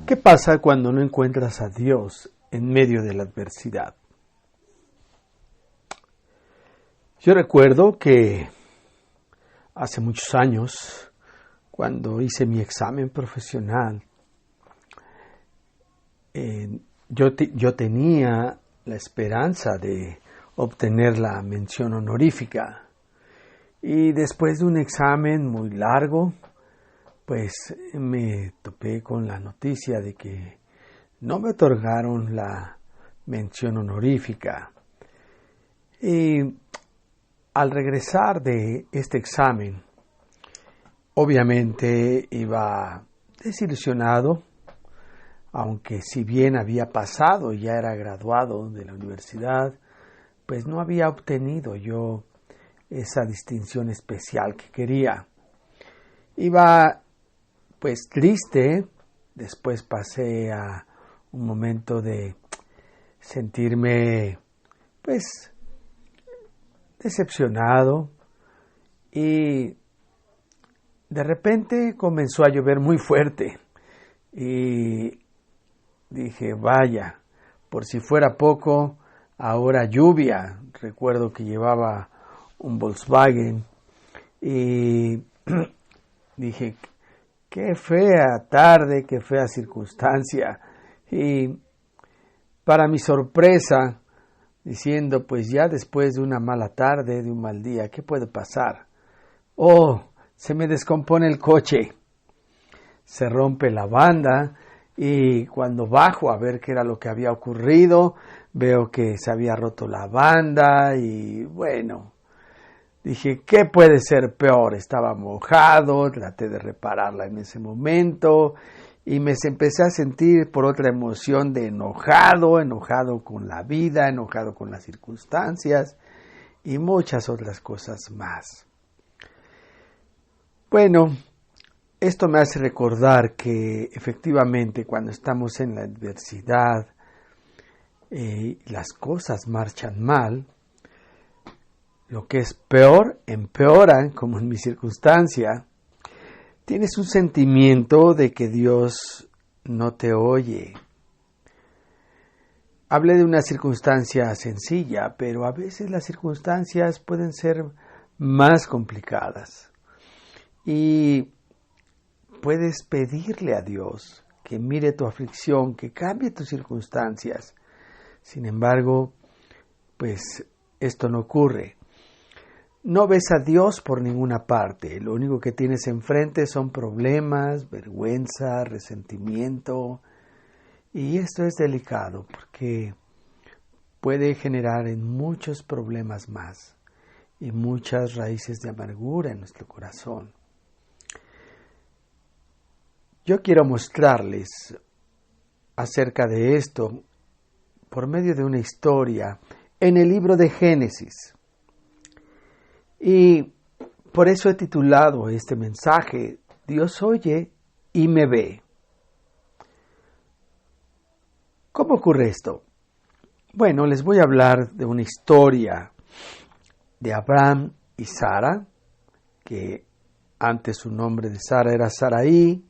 ¿Qué pasa cuando no encuentras a Dios en medio de la adversidad? Yo recuerdo que hace muchos años, cuando hice mi examen profesional, yo tenía la esperanza de obtener la mención honorífica. Y después de un examen muy largo, pues me topé con la noticia de que no me otorgaron la mención honorífica. Y al regresar de este examen, obviamente iba desilusionado, aunque si bien había pasado y ya era graduado de la universidad, pues no había obtenido yo esa distinción especial que quería. Iba pues triste, después pasé a un momento de sentirme pues decepcionado y de repente comenzó a llover muy fuerte y dije, vaya, por si fuera poco, ahora lluvia. Recuerdo que llevaba un Volkswagen y dije, qué fea tarde, qué fea circunstancia. Y para mi sorpresa, diciendo, pues ya después de una mala tarde, de un mal día, ¿qué puede pasar? Oh, se me descompone el coche, se rompe la banda y cuando bajo a ver qué era lo que había ocurrido, veo que se había roto la banda y bueno, dije, ¿qué puede ser peor? Estaba mojado, traté de repararla en ese momento y me empecé a sentir por otra emoción de enojado con la vida, enojado con las circunstancias y muchas otras cosas más. Bueno, esto me hace recordar que efectivamente cuando estamos en la adversidad las cosas marchan mal, lo que es peor empeora, como en mi circunstancia, tienes un sentimiento de que Dios no te oye. Hablé de una circunstancia sencilla, pero a veces las circunstancias pueden ser más complicadas. Y puedes pedirle a Dios que mire tu aflicción, que cambie tus circunstancias. Sin embargo, pues esto no ocurre. No ves a Dios por ninguna parte. Lo único que tienes enfrente son problemas, vergüenza, resentimiento. Y esto es delicado porque puede generar en muchos problemas más y muchas raíces de amargura en nuestro corazón. Yo quiero mostrarles acerca de esto por medio de una historia en el libro de Génesis. Y por eso he titulado este mensaje, Dios oye y me ve. ¿Cómo ocurre esto? Bueno, les voy a hablar de una historia de Abraham y Sara, que antes su nombre de Sara era Sarai.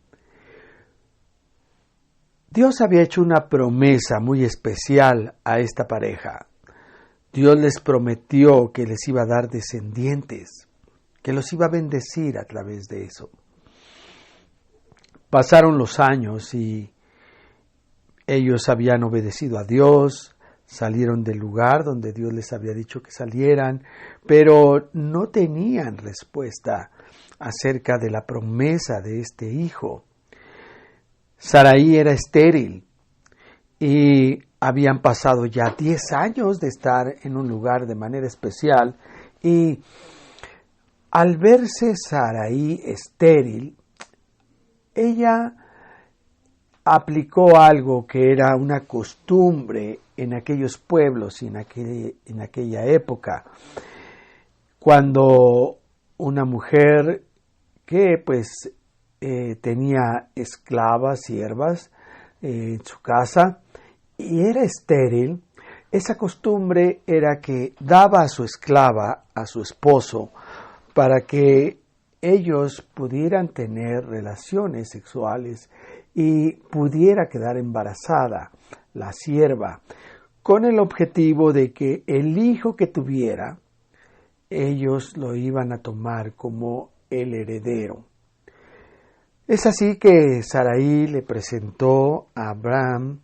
Dios había hecho una promesa muy especial a esta pareja. Dios les prometió que les iba a dar descendientes, que los iba a bendecir a través de eso. Pasaron los años y ellos habían obedecido a Dios, salieron del lugar donde Dios les había dicho que salieran, pero no tenían respuesta acerca de la promesa de este hijo. Sarai era estéril y habían pasado ya 10 años de estar en un lugar de manera especial y al verse Sarai estéril, ella aplicó algo que era una costumbre en aquellos pueblos y en aquella época, cuando una mujer que pues tenía esclavas, siervas en su casa y era estéril, esa costumbre era que daba a su esclava a su esposo para que ellos pudieran tener relaciones sexuales y pudiera quedar embarazada la sierva, con el objetivo de que el hijo que tuviera, ellos lo iban a tomar como el heredero. Es así que Sarai le presentó a Abraham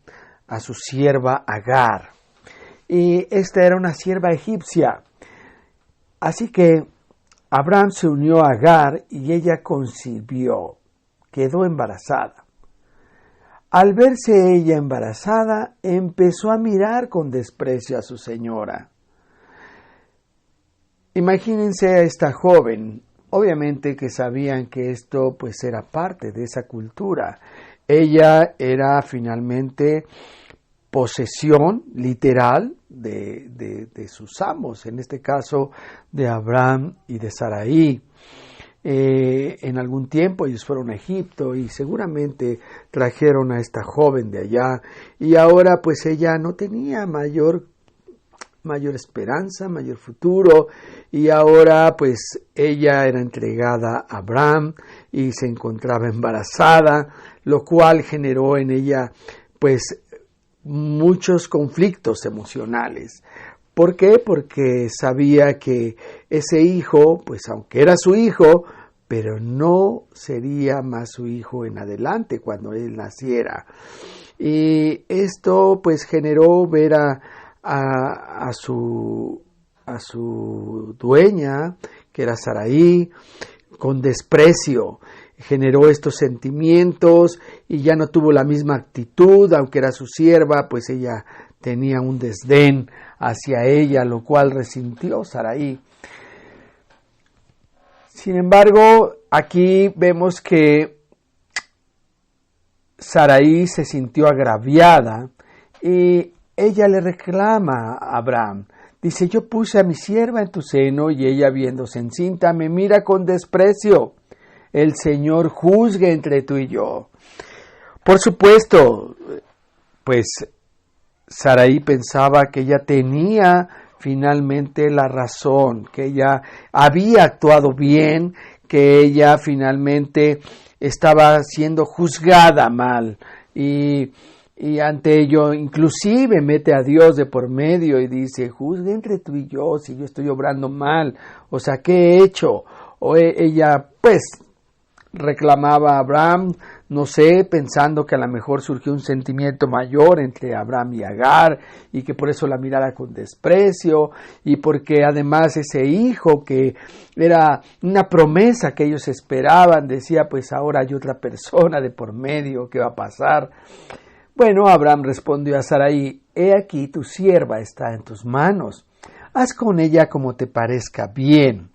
a su sierva Agar, y esta era una sierva egipcia. Así que Abraham se unió a Agar y ella concibió, quedó embarazada. Al verse ella embarazada, empezó a mirar con desprecio a su señora. Imagínense a esta joven, obviamente que sabían que esto pues era parte de esa cultura. Ella era finalmente posesión literal de sus amos, en este caso de Abraham y de Sarai. En algún tiempo ellos fueron a Egipto y seguramente trajeron a esta joven de allá, y ahora pues ella no tenía mayor esperanza, mayor futuro, y ahora pues ella era entregada a Abraham y se encontraba embarazada, lo cual generó en ella pues muchos conflictos emocionales. ¿Por qué? Porque sabía que ese hijo, pues aunque era su hijo, pero no sería más su hijo en adelante cuando él naciera. Y esto pues generó ver a su dueña, que era Sarai, con desprecio. Generó estos sentimientos y ya no tuvo la misma actitud, aunque era su sierva, pues ella tenía un desdén hacia ella, lo cual resintió Sarai. Sin embargo, aquí vemos que Sarai se sintió agraviada y ella le reclama a Abraham. Dice: yo puse a mi sierva en tu seno y ella, viéndose encinta, me mira con desprecio. El Señor juzgue entre tú y yo. Por supuesto, pues Sarai pensaba que ella tenía finalmente la razón, que ella había actuado bien, que ella finalmente estaba siendo juzgada mal, y ante ello inclusive mete a Dios de por medio y dice: juzgue entre tú y yo si yo estoy obrando mal, o sea, ¿qué he hecho? O ella pues reclamaba a Abraham, no sé, pensando que a lo mejor surgió un sentimiento mayor entre Abraham y Agar y que por eso la mirara con desprecio, y porque además ese hijo que era una promesa que ellos esperaban, decía: pues ahora hay otra persona de por medio, ¿qué va a pasar? Bueno, Abraham respondió a Sarai: he aquí tu sierva está en tus manos, haz con ella como te parezca bien.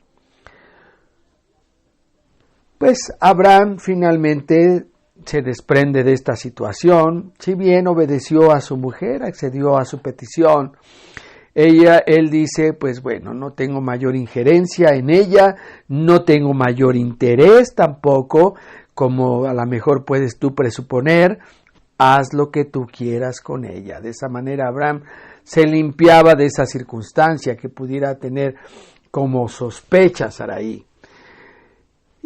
Pues Abraham finalmente se desprende de esta situación, si bien obedeció a su mujer, accedió a su petición. Él dice: pues bueno, no tengo mayor injerencia en ella, no tengo mayor interés tampoco, como a lo mejor puedes tú presuponer, haz lo que tú quieras con ella. De esa manera Abraham se limpiaba de esa circunstancia que pudiera tener como sospecha Sarai.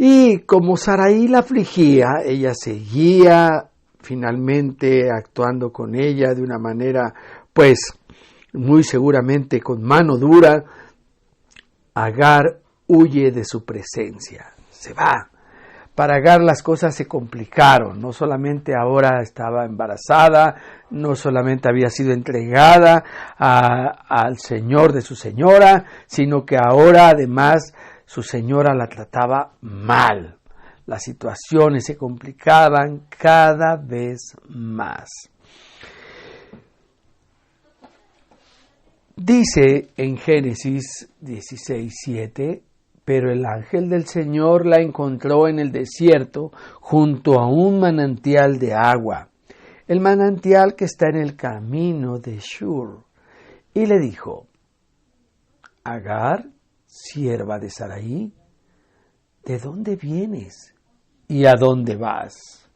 Y como Sarai la afligía, ella seguía finalmente actuando con ella de una manera, pues, muy seguramente con mano dura. Agar huye de su presencia, se va. Para Agar las cosas se complicaron, no solamente ahora estaba embarazada, no solamente había sido entregada al señor de su señora, sino que ahora además su señora la trataba mal. Las situaciones se complicaban cada vez más. Dice en Génesis 16:7, pero el ángel del Señor la encontró en el desierto junto a un manantial de agua, el manantial que está en el camino de Shur, y le dijo: Agar, sierva de Sarai, ¿de dónde vienes y a dónde vas?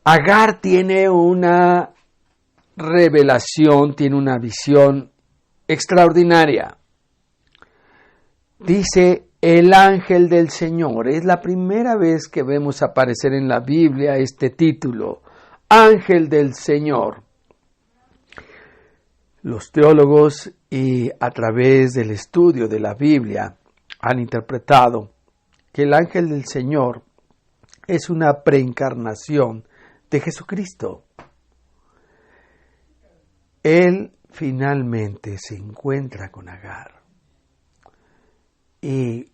Agar tiene una revelación, tiene una visión extraordinaria. Dice El ángel del Señor. Es la primera vez que vemos aparecer en la Biblia este título, ángel del Señor. Los teólogos y a través del estudio de la Biblia han interpretado que el ángel del Señor es una preencarnación de Jesucristo. Él finalmente se encuentra con Agar y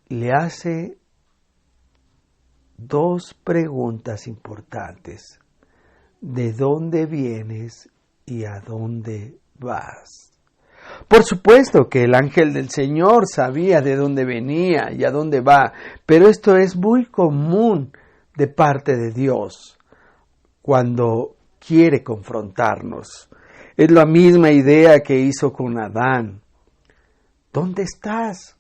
le hace dos preguntas importantes. ¿De dónde vienes y a dónde vas? Por supuesto que el ángel del Señor sabía de dónde venía y a dónde va, pero esto es muy común de parte de Dios cuando quiere confrontarnos. Es la misma idea que hizo con Adán. ¿Dónde estás?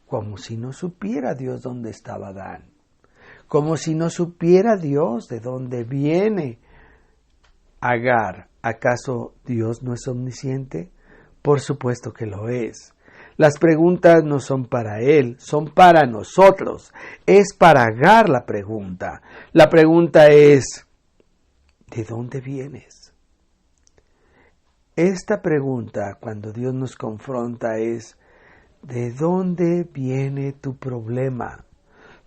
Como si no supiera Dios dónde estaba Adán. Como si no supiera Dios de dónde viene Agar. ¿Acaso Dios no es omnisciente? Por supuesto que lo es. Las preguntas no son para Él, son para nosotros. Es para Agar la pregunta. La pregunta es, ¿de dónde vienes? Esta pregunta, cuando Dios nos confronta, es, ¿de dónde viene tu problema?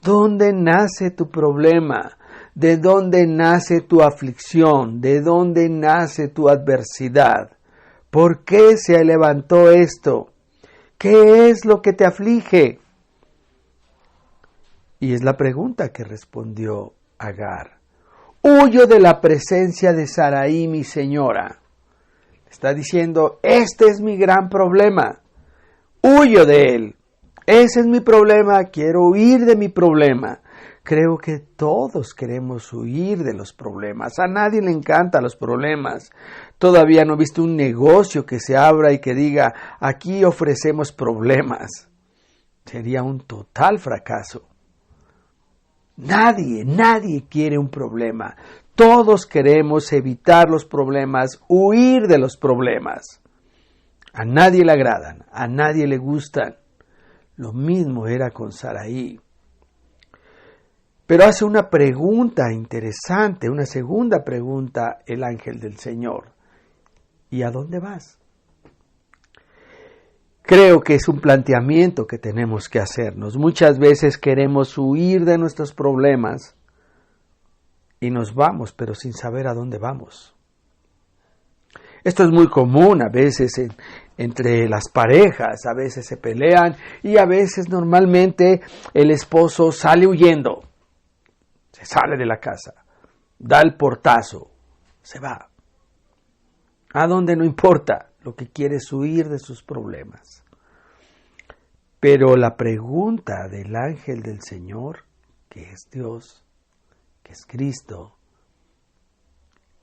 ¿Dónde nace tu problema? ¿De dónde nace tu aflicción? ¿De dónde nace tu adversidad? ¿Por qué se levantó esto? ¿Qué es lo que te aflige? Y es la pregunta que respondió Agar. Huyo de la presencia de Sarai, mi señora. Está diciendo, este es mi gran problema. Huyo de él. Ese es mi problema. Quiero huir de mi problema. Creo que todos queremos huir de los problemas. A nadie le encantan los problemas. Todavía no he visto un negocio que se abra y que diga, aquí ofrecemos problemas. Sería un total fracaso. Nadie quiere un problema. Todos queremos evitar los problemas, huir de los problemas. A nadie le agradan, a nadie le gustan. Lo mismo era con Sarai. Pero hace una pregunta interesante, una segunda pregunta el ángel del Señor. ¿Y a dónde vas? Creo que es un planteamiento que tenemos que hacernos. Muchas veces queremos huir de nuestros problemas y nos vamos, pero sin saber a dónde vamos. Esto es muy común a veces entre las parejas, a veces se pelean y a veces normalmente el esposo sale huyendo. Se sale de la casa, da el portazo, se va. ¿A dónde? No importa, lo que quiere es huir de sus problemas. Pero la pregunta del ángel del Señor, que es Dios, que es Cristo,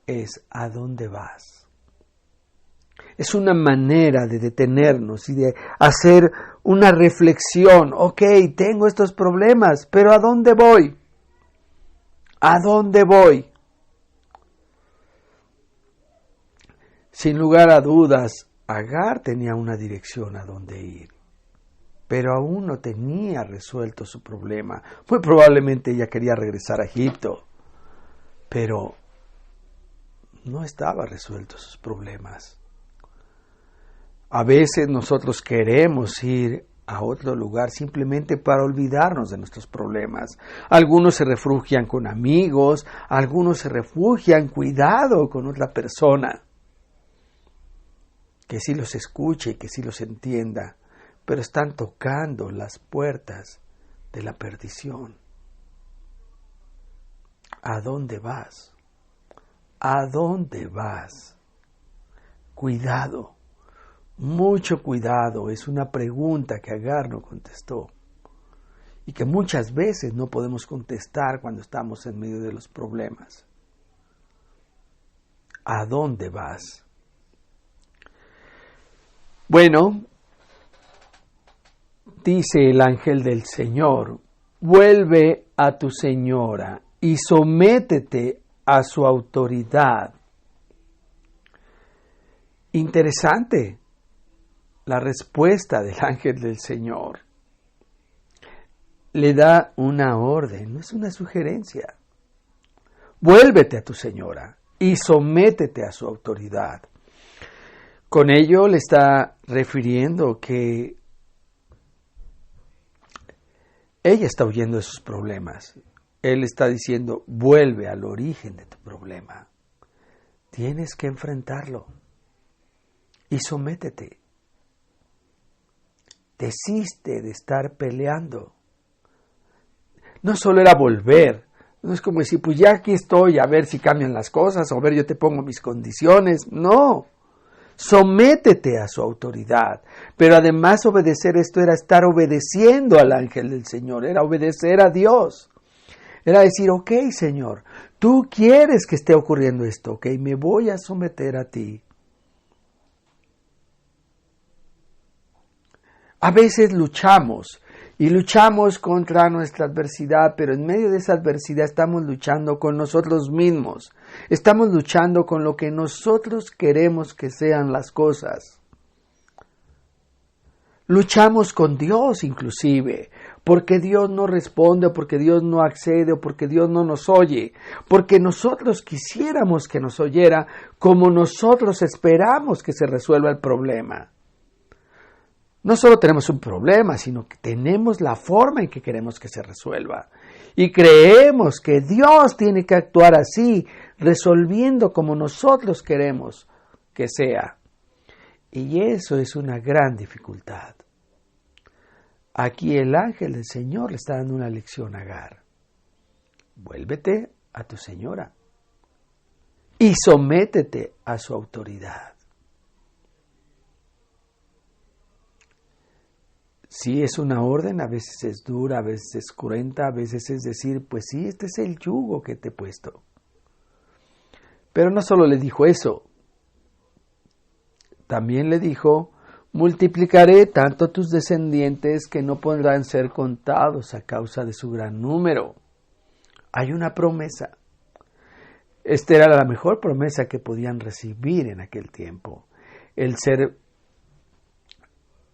es ¿a dónde vas? Es una manera de detenernos y de hacer una reflexión. Ok, tengo estos problemas, pero ¿a dónde voy? ¿A dónde voy? Sin lugar a dudas, Agar tenía una dirección a dónde ir, pero aún no tenía resuelto su problema. Muy probablemente ella quería regresar a Egipto, pero no estaba resuelto sus problemas. A veces nosotros queremos ir a otro lugar simplemente para olvidarnos de nuestros problemas. Algunos se refugian con amigos, algunos se refugian, cuidado, con otra persona que sí los escuche, que sí los entienda, pero están tocando las puertas de la perdición. ¿A dónde vas? ¿A dónde vas? Cuidado. Mucho cuidado, es una pregunta que Agar no contestó y que muchas veces no podemos contestar cuando estamos en medio de los problemas. ¿A dónde vas? Bueno, dice el ángel del Señor, vuelve a tu señora y sométete a su autoridad. Interesante. la respuesta del ángel del Señor. Le da una orden, no es una sugerencia. Vuélvete a tu señora y sométete a su autoridad. Con ello le está refiriendo que ella está huyendo de sus problemas. Él está diciendo, vuelve al origen de tu problema. Tienes que enfrentarlo y sométete. Desiste de estar peleando. No solo era volver, no es como decir, pues ya aquí estoy, a ver si cambian las cosas, o a ver, yo te pongo mis condiciones. No, sométete a su autoridad. Pero además obedecer esto era estar obedeciendo al ángel del Señor, era obedecer a Dios. Era decir, ok, Señor, tú quieres que esté ocurriendo esto, ok, me voy a someter a ti. A veces luchamos contra nuestra adversidad, pero en medio de esa adversidad estamos luchando con nosotros mismos. Estamos luchando con lo que nosotros queremos que sean las cosas. Luchamos con Dios inclusive, porque Dios no responde, o porque Dios no accede, o porque Dios no nos oye, porque nosotros quisiéramos que nos oyera como nosotros esperamos que se resuelva el problema. No solo tenemos un problema, sino que tenemos la forma en que queremos que se resuelva. Y creemos que Dios tiene que actuar así, resolviendo como nosotros queremos que sea. Y eso es una gran dificultad. Aquí el ángel del Señor le está dando una lección a Agar. Vuélvete a tu señora y sométete a su autoridad. Sí, es una orden, a veces es dura, a veces es cruenta, a veces es decir, pues sí, este es el yugo que te he puesto. Pero no solo le dijo eso, también le dijo, multiplicaré tanto tus descendientes que no podrán ser contados a causa de su gran número. Hay una promesa. Esta era la mejor promesa que podían recibir en aquel tiempo. El ser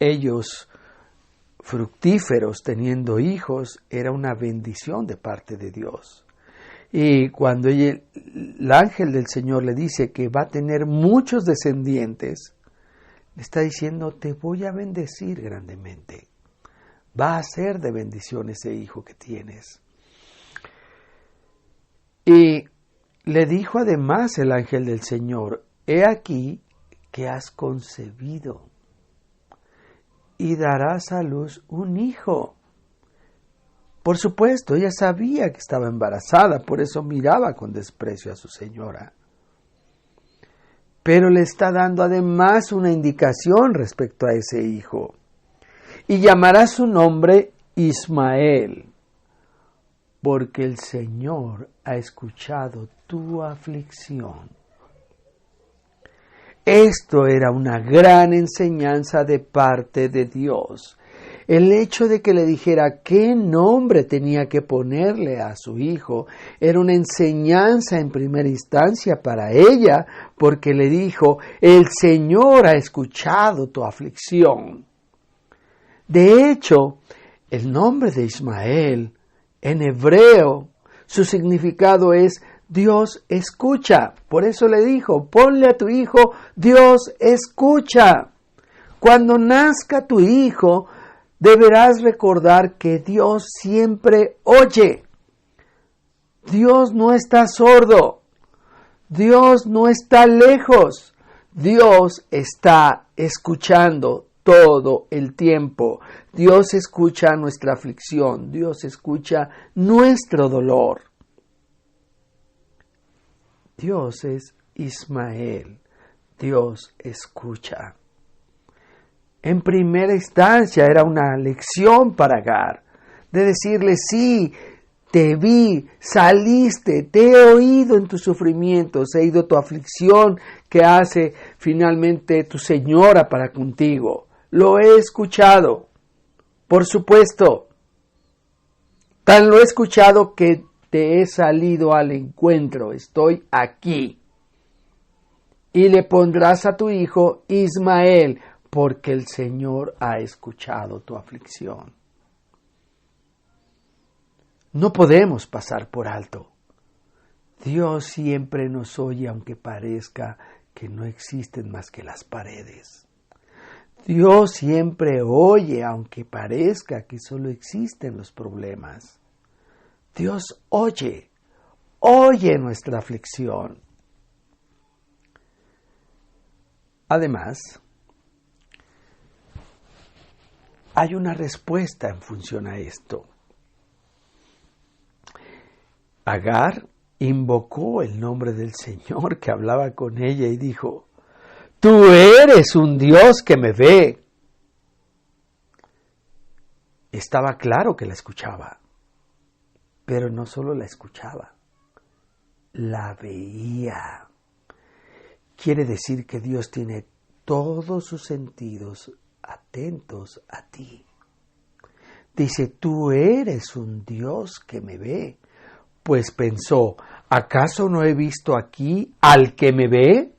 ellos fructíferos teniendo hijos era una bendición de parte de Dios. Y cuando el ángel del Señor le dice que va a tener muchos descendientes, le está diciendo, te voy a bendecir grandemente. Va a ser de bendición ese hijo que tienes. Y le dijo además el ángel del Señor, he aquí que has concebido y darás a luz un hijo. Por supuesto, ella sabía que estaba embarazada, por eso miraba con desprecio a su señora. Pero le está dando además una indicación respecto a ese hijo. Y llamará su nombre Ismael, porque el Señor ha escuchado tu aflicción. Esto era una gran enseñanza de parte de Dios. El hecho de que le dijera qué nombre tenía que ponerle a su hijo era una enseñanza en primera instancia para ella, porque le dijo, el Señor ha escuchado tu aflicción. De hecho, el nombre de Ismael en hebreo, su significado es Dios escucha. Por eso le dijo, ponle a tu hijo, Dios escucha. Cuando nazca tu hijo, deberás recordar que Dios siempre oye. Dios no está sordo. Dios no está lejos. Dios está escuchando todo el tiempo. Dios escucha nuestra aflicción. Dios escucha nuestro dolor. Dios es Ismael. Dios escucha. En primera instancia era una lección para Agar, de decirle, sí, te vi, saliste, te he oído en tus sufrimientos, he oído tu aflicción que hace finalmente tu señora para contigo. Lo he escuchado, por supuesto. Tan lo he escuchado que te he salido al encuentro, estoy aquí. Y le pondrás a tu hijo Ismael, porque el Señor ha escuchado tu aflicción. No podemos pasar por alto. Dios siempre nos oye aunque parezca que no existen más que las paredes. Dios siempre oye aunque parezca que solo existen los problemas. Dios oye nuestra aflicción. Además, hay una respuesta en función a esto. Agar invocó el nombre del Señor que hablaba con ella y dijo: Tú eres un Dios que me ve. Estaba claro que la escuchaba, pero no solo la escuchaba, la veía. Quiere decir que Dios tiene todos sus sentidos atentos a ti. Dice, tú eres un Dios que me ve. Pues pensó, ¿acaso no he visto aquí al que me ve?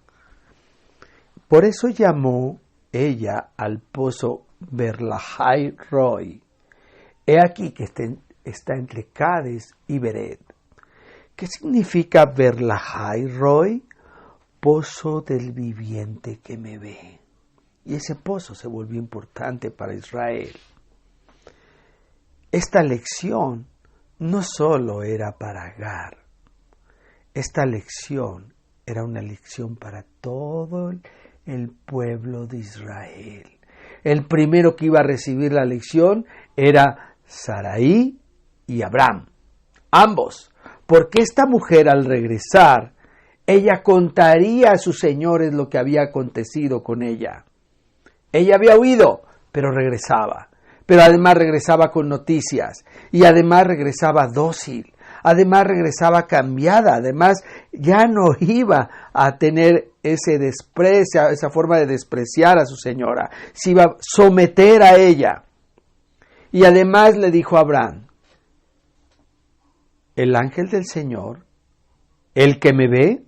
Por eso llamó ella al pozo Berlahai Roi. He aquí que está entre Cades y Bered. ¿Qué significa Berlahai Roi? Pozo del viviente que me ve. Y ese pozo se volvió importante para Israel. Esta lección no solo era para Agar. Esta lección era una lección para todo el pueblo de Israel. El primero que iba a recibir la lección era Sarai y Abraham. Ambos. Porque esta mujer al regresar, ella contaría a sus señores lo que había acontecido con ella. Ella había huido, pero regresaba. Pero además regresaba con noticias. Y además regresaba dócil. Además regresaba cambiada. Además ya no iba a tener ese desprecio, esa forma de despreciar a su señora. Se iba a someter a ella. Y además le dijo a Abraham, el ángel del Señor, el que me ve,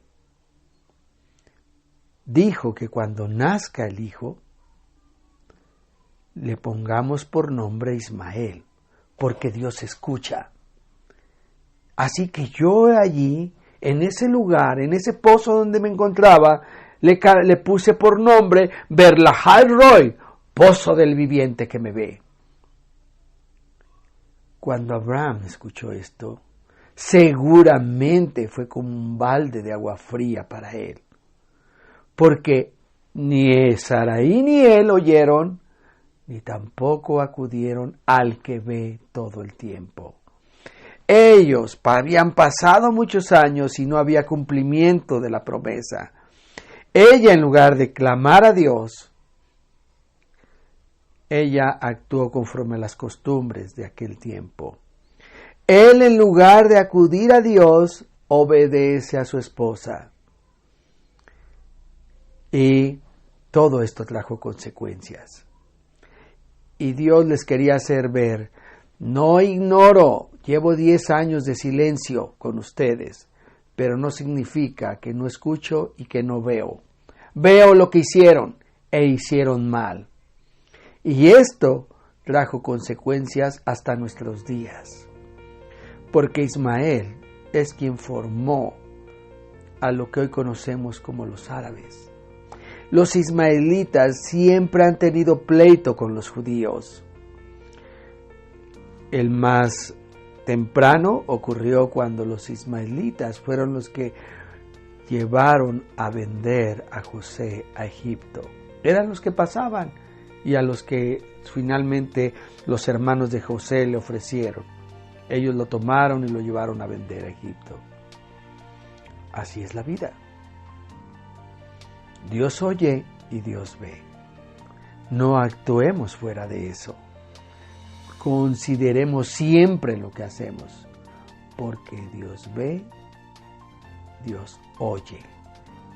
dijo que cuando nazca el hijo, le pongamos por nombre Ismael, porque Dios escucha. Así que yo allí, en ese lugar, en ese pozo donde me encontraba, le puse por nombre Berlahai Roi, pozo del viviente que me ve. Cuando Abraham escuchó esto, seguramente fue como un balde de agua fría para él. Porque ni Sarai ni él oyeron, ni tampoco acudieron al que ve todo el tiempo. Ellos habían pasado muchos años y no había cumplimiento de la promesa. Ella, en lugar de clamar a Dios, ella actuó conforme a las costumbres de aquel tiempo. Él, en lugar de acudir a Dios, obedece a su esposa. Y todo esto trajo consecuencias. Y Dios les quería hacer ver, no ignoro, llevo 10 años de silencio con ustedes, pero no significa que no escucho y que no veo. Veo lo que hicieron e hicieron mal. Y esto trajo consecuencias hasta nuestros días. Porque Ismael es quien formó a lo que hoy conocemos como los árabes. Los ismaelitas siempre han tenido pleito con los judíos. El más temprano ocurrió cuando los ismaelitas fueron los que llevaron a vender a José a Egipto. Eran los que pasaban y a los que finalmente los hermanos de José le ofrecieron. Ellos lo tomaron y lo llevaron a vender a Egipto. Así es la vida. Dios oye y Dios ve. No actuemos fuera de eso. Consideremos siempre lo que hacemos, porque Dios ve, Dios oye.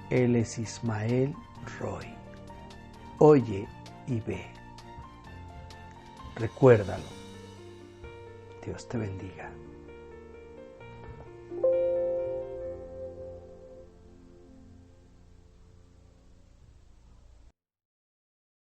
Él es Ismael Roi. Oye y ve. Recuérdalo. Dios te bendiga.